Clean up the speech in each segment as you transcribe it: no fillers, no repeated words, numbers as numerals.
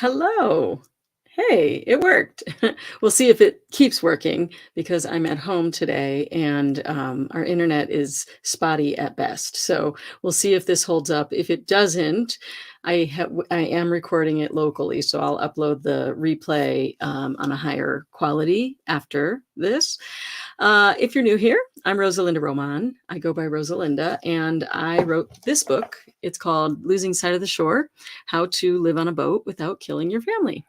Hello. Hey, it worked. We'll see if it keeps working because I'm at home today and our internet is spotty at best. So we'll see if this holds up. If it doesn't, I am recording it locally, so I'll upload the replay on a higher quality after this. If you're new here, I'm Rosa Linda Román. I go by Rosa Linda, and I wrote this book. It's called Losing Sight of the Shore: How to Live on a Boat Without Killing Your Family.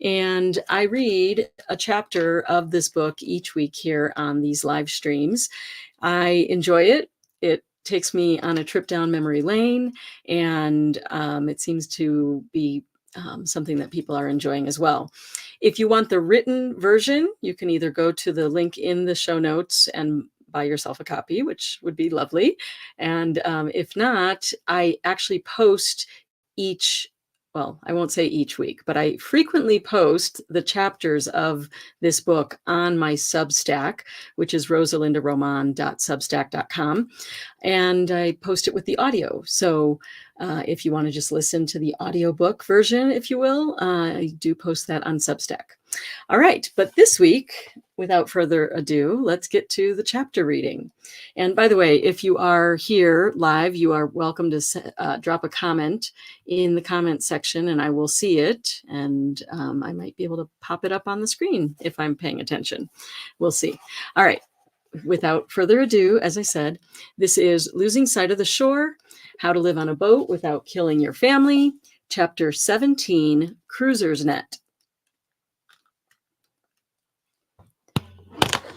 And I read a chapter of this book each week here on these live streams. I enjoy it. It takes me on a trip down memory lane, and it seems to be something that people are enjoying as well. If you want the written version, you can either go to the link in the show notes and buy yourself a copy, which would be lovely. And if not, I actually post I won't say each week, but I frequently post the chapters of this book on my Substack, which is rosalindaroman.substack.com. And I post it with the audio. So if you want to just listen to the audiobook version, if you will, I do post that on Substack. All right, but this week, without further ado, let's get to the chapter reading. And by the way, if you are here live, you are welcome to drop a comment in the comment section, and I will see it, and I might be able to pop it up on the screen if I'm paying attention. We'll see. All right, without further ado, as I said, this is Losing Sight of the Shore: How to Live on a Boat Without Killing Your Family, Chapter 17, Cruiser's Net.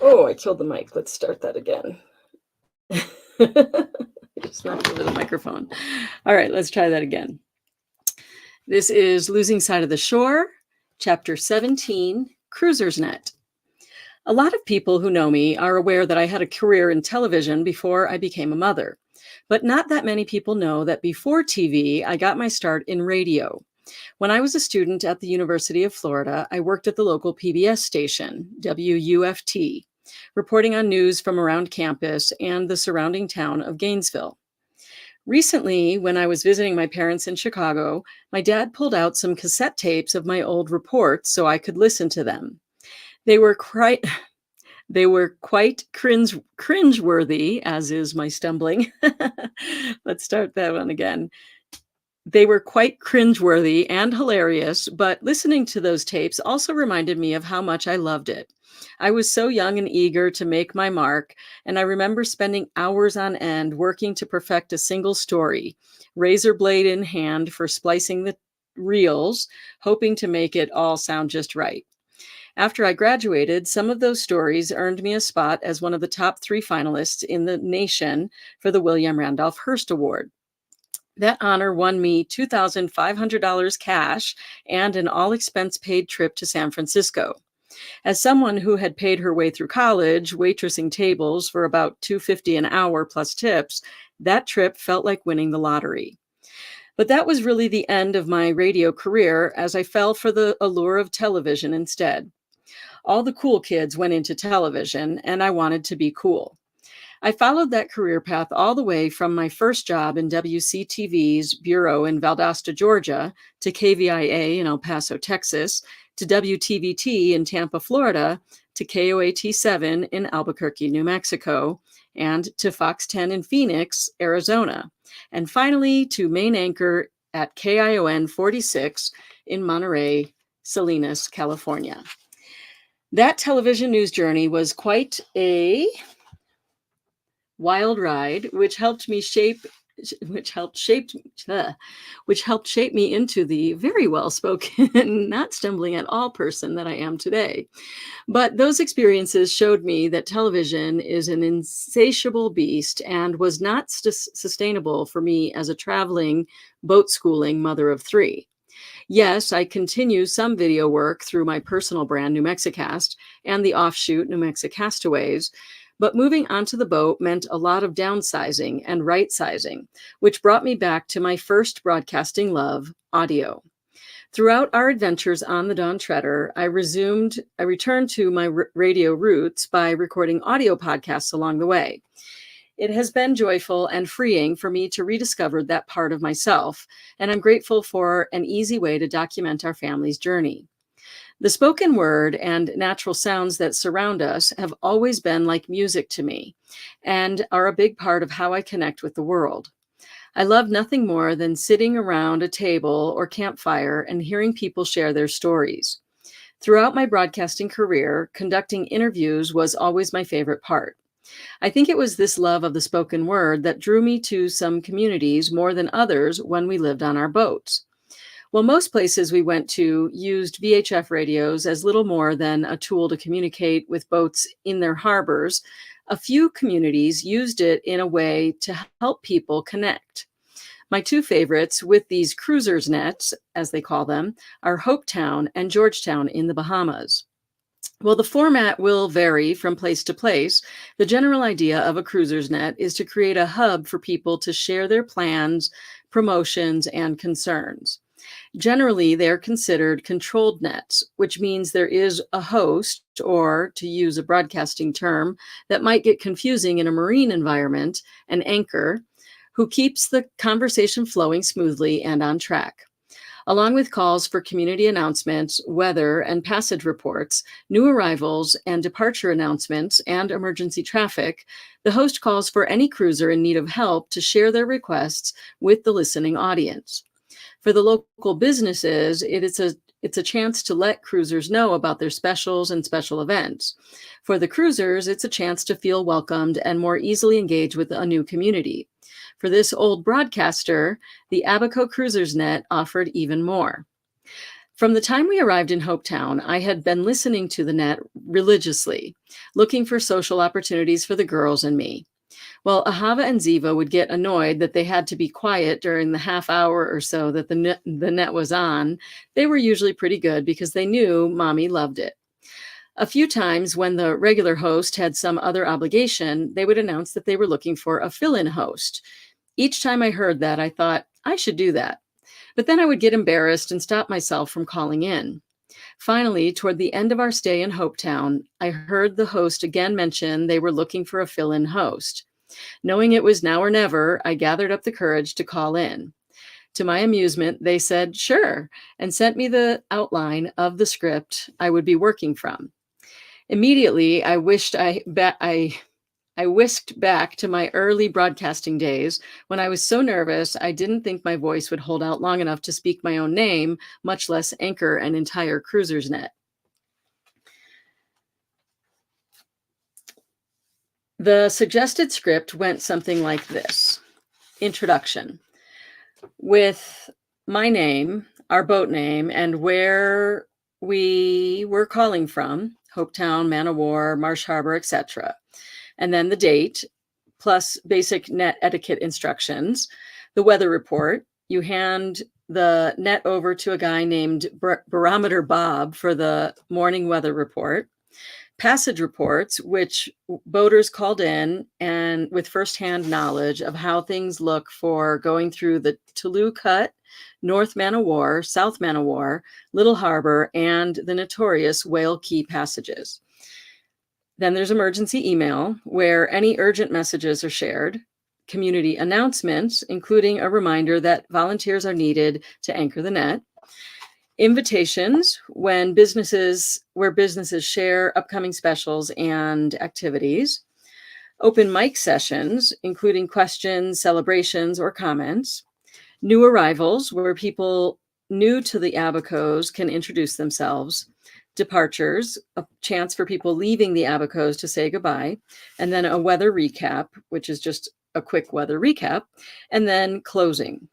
Oh, I killed the mic. Let's start that again. I just knocked over the microphone. All right, let's try that again. This is Losing Sight of the Shore, Chapter 17, Cruiser's Net. A lot of people who know me are aware that I had a career in television before I became a mother. But not that many people know that before TV, I got my start in radio. When I was a student at the University of Florida, I worked at the local PBS station, WUFT, reporting on news from around campus and the surrounding town of Gainesville. Recently, when I was visiting my parents in Chicago, my dad pulled out some cassette tapes of my old reports so I could listen to them. They were quite cringeworthy, as is my stumbling. Let's start that one again. They were quite cringeworthy and hilarious, but listening to those tapes also reminded me of how much I loved it. I was so young and eager to make my mark, and I remember spending hours on end working to perfect a single story, razor blade in hand for splicing the reels, hoping to make it all sound just right. After I graduated, some of those stories earned me a spot as one of the top 3 finalists in the nation for the William Randolph Hearst Award. That honor won me $2,500 cash and an all-expense-paid trip to San Francisco. As someone who had paid her way through college, waitressing tables for about $2.50 an hour plus tips, that trip felt like winning the lottery. But that was really the end of my radio career, as I fell for the allure of television instead. All the cool kids went into television, and I wanted to be cool. I followed that career path all the way from my first job in WCTV's bureau in Valdosta, Georgia, to KVIA in El Paso, Texas, to WTVT in Tampa, Florida, to KOAT7 in Albuquerque, New Mexico, and to Fox 10 in Phoenix, Arizona, and finally to main anchor at KION 46 in Monterey, Salinas, California. That television news journey was quite a wild ride, which helped shape me into the very well-spoken, not stumbling at all person that I am today. But those experiences showed me that television is an insatiable beast and was not sustainable for me as a traveling, boat schooling mother of 3. Yes, I continue some video work through my personal brand, New Mexicast, and the offshoot New Mexicastaways, but moving onto the boat meant a lot of downsizing and right-sizing, which brought me back to my first broadcasting love, audio. Throughout our adventures on the Dawn Treader, I returned to my radio roots by recording audio podcasts along the way. It has been joyful and freeing for me to rediscover that part of myself, and I'm grateful for an easy way to document our family's journey. The spoken word and natural sounds that surround us have always been like music to me and are a big part of how I connect with the world. I love nothing more than sitting around a table or campfire and hearing people share their stories. Throughout my broadcasting career, conducting interviews was always my favorite part. I think it was this love of the spoken word that drew me to some communities more than others when we lived on our boats. While most places we went to used VHF radios as little more than a tool to communicate with boats in their harbors, a few communities used it in a way to help people connect. My two favorites with these cruisers nets, as they call them, are Hopetown and Georgetown in the Bahamas. While the format will vary from place to place, the general idea of a cruiser's net is to create a hub for people to share their plans, promotions, and concerns. Generally, they're considered controlled nets, which means there is a host, or to use a broadcasting term that might get confusing in a marine environment, an anchor, who keeps the conversation flowing smoothly and on track. Along with calls for community announcements, weather, and passage reports, new arrivals and departure announcements, and emergency traffic, the host calls for any cruiser in need of help to share their requests with the listening audience. For the local businesses, it's a chance to let cruisers know about their specials and special events. For the cruisers, it's a chance to feel welcomed and more easily engage with a new community. For this old broadcaster, the Abaco Cruisers Net offered even more. From the time we arrived in Hopetown, I had been listening to the net religiously, looking for social opportunities for the girls and me. Well, Ahava and Ziva would get annoyed that they had to be quiet during the half hour or so that the net was on. They were usually pretty good because they knew Mommy loved it. A few times when the regular host had some other obligation, they would announce that they were looking for a fill-in host. Each time I heard that, I thought, I should do that. But then I would get embarrassed and stop myself from calling in. Finally, toward the end of our stay in Hopetown, I heard the host again mention they were looking for a fill-in host. Knowing it was now or never, I gathered up the courage to call in. To my amusement, they said, sure, and sent me the outline of the script I would be working from. Immediately, I whisked back to my early broadcasting days when I was so nervous I didn't think my voice would hold out long enough to speak my own name, much less anchor an entire cruiser's net. The suggested script went something like this. Introduction. With my name, our boat name, and where we were calling from, Hopetown, Man o' War, Marsh Harbor, etc. And then the date, plus basic net etiquette instructions, the weather report. You hand the net over to a guy named Barometer Bob for the morning weather report. Passage reports, which boaters called in and with firsthand knowledge of how things look for going through the Tulu Cut, North Man o' War, South Man o' War, Little Harbor, and the notorious Whale Key passages. Then there's emergency email, where any urgent messages are shared, community announcements, including a reminder that volunteers are needed to anchor the net, invitations where businesses share upcoming specials and activities, open mic sessions, including questions, celebrations, or comments, new arrivals where people new to the Abacos can introduce themselves, departures, a chance for people leaving the Abacos to say goodbye, and then a weather recap, which is just a quick weather recap, and then closing.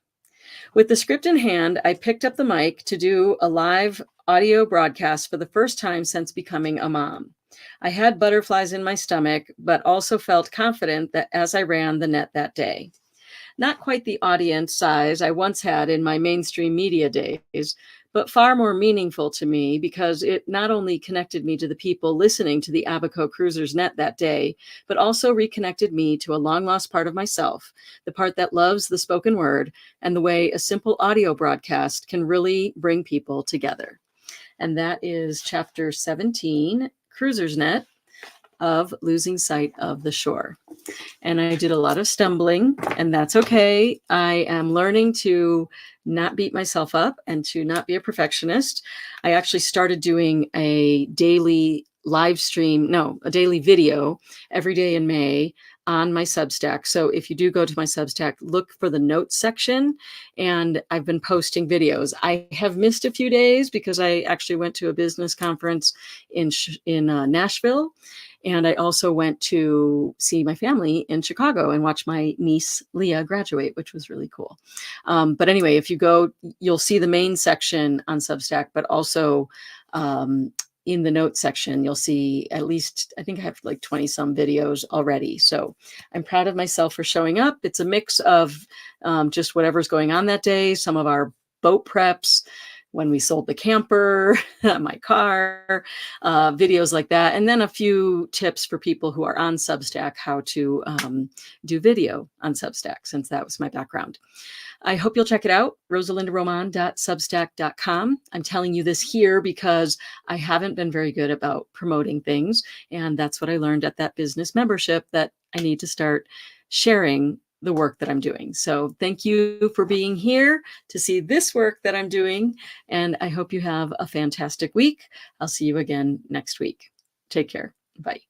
With the script in hand, I picked up the mic to do a live audio broadcast for the first time since becoming a mom. I had butterflies in my stomach, but also felt confident that as I ran the net that day. Not quite the audience size I once had in my mainstream media days, but far more meaningful to me because it not only connected me to the people listening to the Abaco Cruisers Net that day, but also reconnected me to a long-lost part of myself, the part that loves the spoken word and the way a simple audio broadcast can really bring people together. And that is Chapter 17, Cruisers Net, of Losing Sight of the Shore. and I did a lot of stumbling, and that's okay. I am learning to not beat myself up and to not be a perfectionist. I actually started doing a daily a daily video every day in May on my Substack. So if you do go to my Substack, look for the notes section, and I've been posting videos. I have missed a few days because I actually went to a business conference in Nashville, and I also went to see my family in Chicago and watch my niece Leah graduate, which was really cool. But anyway, if you go, you'll see the main section on Substack, but also in the notes section, you'll see at least, I think I have like 20 some videos already. So I'm proud of myself for showing up. It's a mix of just whatever's going on that day, some of our boat preps, when we sold the camper, my car, videos like that. And then a few tips for people who are on Substack, how to do video on Substack, since that was my background. I hope you'll check it out, rosalindaromán.substack.com. I'm telling you this here because I haven't been very good about promoting things. And that's what I learned at that business membership, that I need to start sharing the work that I'm doing. So thank you for being here to see this work that I'm doing. And I hope you have a fantastic week. I'll see you again next week. Take care. Bye.